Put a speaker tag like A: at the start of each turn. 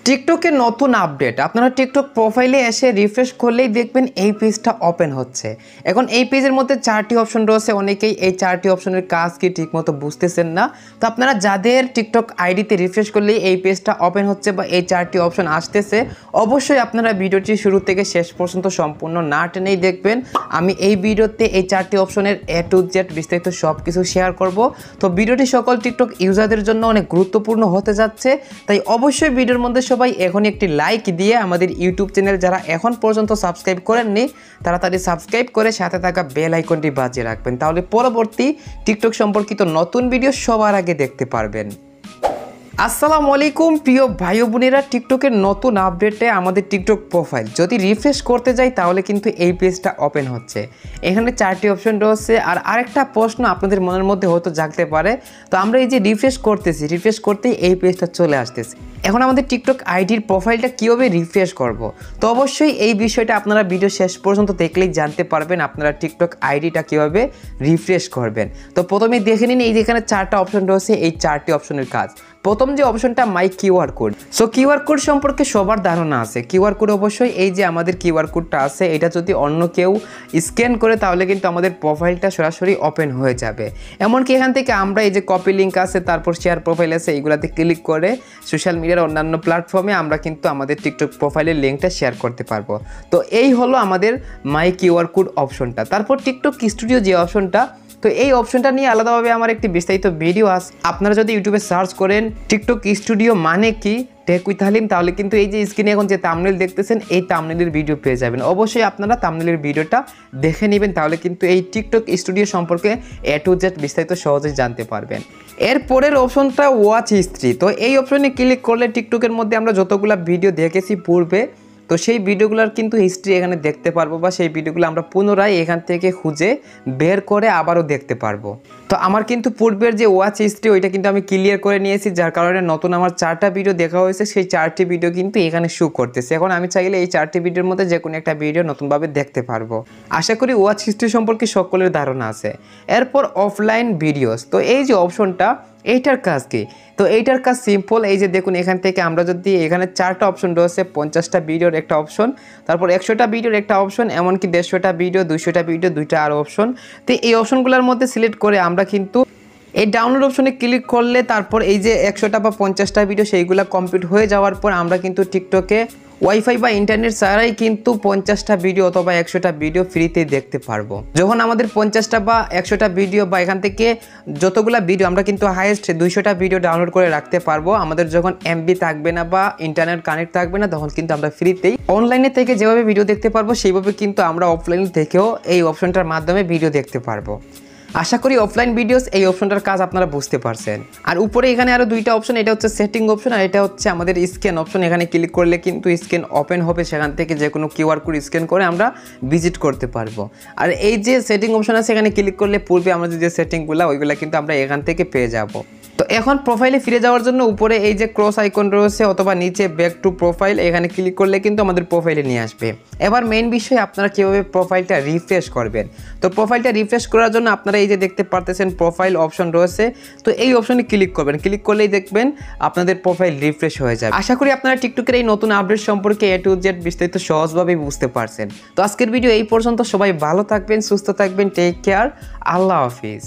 A: টিকটকের নতুন আপডেট। আপনারা টিকটক প্রোফাইলে এসে রিফ্রেশ করলেই দেখবেন এই পেজটা ওপেন হচ্ছে। এখন এই পেজের মধ্যে 4টি অপশন রয়েছে। অনেকেই এই 4টি অপশনের কাজ কি ঠিকমতো বুঝতেছেন না। তো আপনারা যাদের টিকটক আইডিতে রিফ্রেশ করলেই এই পেজটা ওপেন হচ্ছে বা এই 4টি অপশন আসতেছে, অবশ্যই আপনারা ভিডিওটি শুরু থেকে শেষ পর্যন্ত সম্পূর্ণ না টেনেই দেখবেন। আমি এই ভিডিওতে এই 4টি অপশনের A to Z বিস্তারিত সব কিছু শেয়ার করব। তো ভিডিওটি সকল টিকটক ইউজারদের জন্য অনেক গুরুত্বপূর্ণ হতে যাচ্ছে, তাই অবশ্যই ভিডিওর মধ্যে সবাই এখন একটি লাইক দিয়ে আমাদের ইউটিউব চ্যানেল যারা এখন পর্যন্ত সাবস্ক্রাইব করেননি তাড়াতাড়ি সাবস্ক্রাইব করে সাথে থাকা বেল আইকনটি বাজিয়ে রাখবেন, তাহলে পরবর্তী টিকটক সম্পর্কিত নতুন ভিডিও সবার আগে দেখতে পারবেন। আসসালামু আলাইকুম প্রিয় ভাই বোনেরা, টিকটকের নতুন আপডেটে আমাদের টিকটক প্রোফাইল যদি রিফ্রেশ করতে যাই তাহলে কিন্তু এই পেজটা ওপেন হচ্ছে। এখানে 4টি অপশন রয়েছে। আর আরেকটা প্রশ্ন আপনাদের মনের মধ্যে হয়তো জাগতে পারে, তো আমরা এই যে রিফ্রেশ করতেছি, রিফ্রেশ করতেই এই পেজটা চলে আসতেছে। এখন আমাদের টিকটক আইডির প্রোফাইলটা কীভাবে রিফ্রেশ করব, তো অবশ্যই এই বিষয়টা আপনারা ভিডিও শেষ পর্যন্ত দেখলেই জানতে পারবেন আপনারা টিকটক আইডিটা কীভাবে রিফ্রেশ করবেন। তো প্রথমে দেখে নিন, এই যেখানে 4টা অপশন রয়েছে, এই 4টি অপশনের কাজ। প্রথম যে অপশনটা my QR code. So QR code সম্পর্কে সবার ধারণা আছে। কিউআর কোড অবশ্যই এই যে আমাদের কিউআর কোডটা আছে, এটা যদি অন্য কেউ স্ক্যান করে তাহলে কিন্তু আমাদের প্রোফাইলটা সরাসরি ওপেন হয়ে যাবে। এমনকি এখান থেকে আমরা এই যে কপি লিঙ্ক আছে, তারপর শেয়ার প্রোফাইল আছে, এইগুলাতে ক্লিক করে সোশ্যাল মিডিয়ার অন্যান্য প্ল্যাটফর্মে আমরা কিন্তু আমাদের টিকটক প্রোফাইলের লিঙ্কটা শেয়ার করতে পারবো। তো এই হলো আমাদের মাই কিউআর কোড অপশনটা। তারপর টিকটক স্টুডিও যে অপশনটা, তো এই অপশনটা নিয়ে আলাদাভাবে আমার একটি বিস্তারিত ভিডিও আছে। আপনারা যদি ইউটিউবে সার্চ করেন টিকটক স্টুডিও মানে কি টেক উইথ হালিম, তাহলে কিন্তু এই যে স্ক্রিনে এখন যে থাম্বনেল দেখতেছেন এই থাম্বনেলের ভিডিও পেয়ে যাবেন। অবশ্যই আপনারা থাম্বনেলের ভিডিওটা দেখে নেবেন, তাহলে কিন্তু এই টিকটক স্টুডিও সম্পর্কে A to Z বিস্তারিত সহজেই জানতে পারবেন। এরপরের অপশনটা ওয়াচ হিস্ট্রি। তো এই অপশনে ক্লিক করলে টিকটকের মধ্যে আমরা যতগুলো ভিডিও দেখেছি পূর্বে, তো সেই ভিডিওগুলোর কিন্তু হিস্ট্রি এখানে দেখতে পারবো, বা সেই ভিডিওগুলো আমরা পুনরায় এখান থেকে খুঁজে বের করে আবারও দেখতে পারবো। তো আমার কিন্তু পূর্বের যে ওয়াচ হিস্ট্রি ওইটা কিন্তু আমি ক্লিয়ার করে নিয়েছি, যার কারণে নতুন আমার 4টা ভিডিও দেখা হয়েছে, সেই 4টি ভিডিও কিন্তু এখানে শো করতেছে। এখন আমি চাইলে এই 4টি ভিডিওর মধ্যে যে কোনো একটা ভিডিও নতুনভাবে দেখতে পারবো। আশা করি ওয়াচ হিস্ট্রি সম্পর্কে সকলের ধারণা আছে। এরপর অফলাইন ভিডিওস। তো এই যে অপশনটা, এইটার কাজ কি? তো এইটার কাজ সিম্পল। এই যে দেখুন, এখান থেকে আমরা যদি এখানে 4টা অপশন রয়েছে, 50টা ভিডিওর একটা অপশন, তারপর 100টা ভিডিওর একটা অপশন, এমনকি 150টা ভিডিও, 200টা ভিডিও, 2টা আরও অপশন। তো এই অপশনগুলোর মধ্যে সিলেক্ট করে আমরা কিন্তু এই ডাউনলোড অপশনে ক্লিক করলে তারপর এই যে 100টা বা 50টা ভিডিও সেইগুলো কমপ্লিট হয়ে যাওয়ার পর আমরা কিন্তু টিকটকে ওয়াইফাই বা ইন্টারনেট ছাড়াই কিন্তু 50টা ভিডিও অথবা 100টা ভিডিও ফ্রিতেই দেখতে পারবো। যখন আমাদের 50টা বা 100টা ভিডিও বা এখান থেকে যতগুলা ভিডিও আমরা কিন্তু হাইয়েস্ট 200টা ভিডিও ডাউনলোড করে রাখতে পারবো। আমাদের যখন এমবি থাকবে না বা ইন্টারনেট কানেক্ট থাকবে না, তখন কিন্তু আমরা ফ্রিতেই অনলাইনে থেকে যেভাবে ভিডিও দেখতে পারবো সেইভাবে কিন্তু আমরা অফলাইন থেকেও এই অপশনটার মাধ্যমে ভিডিও দেখতে পারবো। আশা করি অফলাইন ভিডিওস এই অপশনটার কাজ আপনারা বুঝতে পারছেন। আর উপরে এখানে আরও 2টা অপশন, এটা হচ্ছে সেটিং অপশন আর এটা হচ্ছে আমাদের স্ক্যান অপশন। এখানে ক্লিক করলে কিন্তু স্ক্যান ওপেন হবে, সেখান থেকে যে কোনো কিউআর কোড স্ক্যান করে আমরা ভিজিট করতে পারবো। আর এই যে সেটিং অপশন আছে, এখানে ক্লিক করলে পূর্বে আমরা যে সেটিংগুলো ওইগুলো কিন্তু আমরা এখান থেকে পেয়ে যাব। তো এখন প্রোফাইলে ফিরে যাওয়ার জন্য উপরে এই যে ক্রস আইকন রয়েছে অথবা নিচে ব্যাক টু প্রোফাইল, এখানে ক্লিক করলে কিন্তু আমাদের প্রোফাইলে নিয়ে আসবে। এবার মেইন বিষয়, আপনারা কীভাবে প্রোফাইলটা রিফ্রেশ করবেন। তো প্রোফাইলটা রিফ্রেশ করার জন্য আপনারা এই যে দেখতে পারতেছেন প্রোফাইল অপশন রয়েছে, তো এই অপশনে ক্লিক করবেন। ক্লিক করলেই দেখবেন আপনাদের প্রোফাইল রিফ্রেশ হয়ে যাবে। আশা করি আপনারা টিকটকের এই নতুন আপডেট সম্পর্কে A to Z বিস্তারিত সহজভাবেই বুঝতে পারছেন। তো আজকের ভিডিও এই পর্যন্ত। সবাই ভালো থাকবেন, সুস্থ থাকবেন, টেক কেয়ার, আল্লাহ হাফিজ।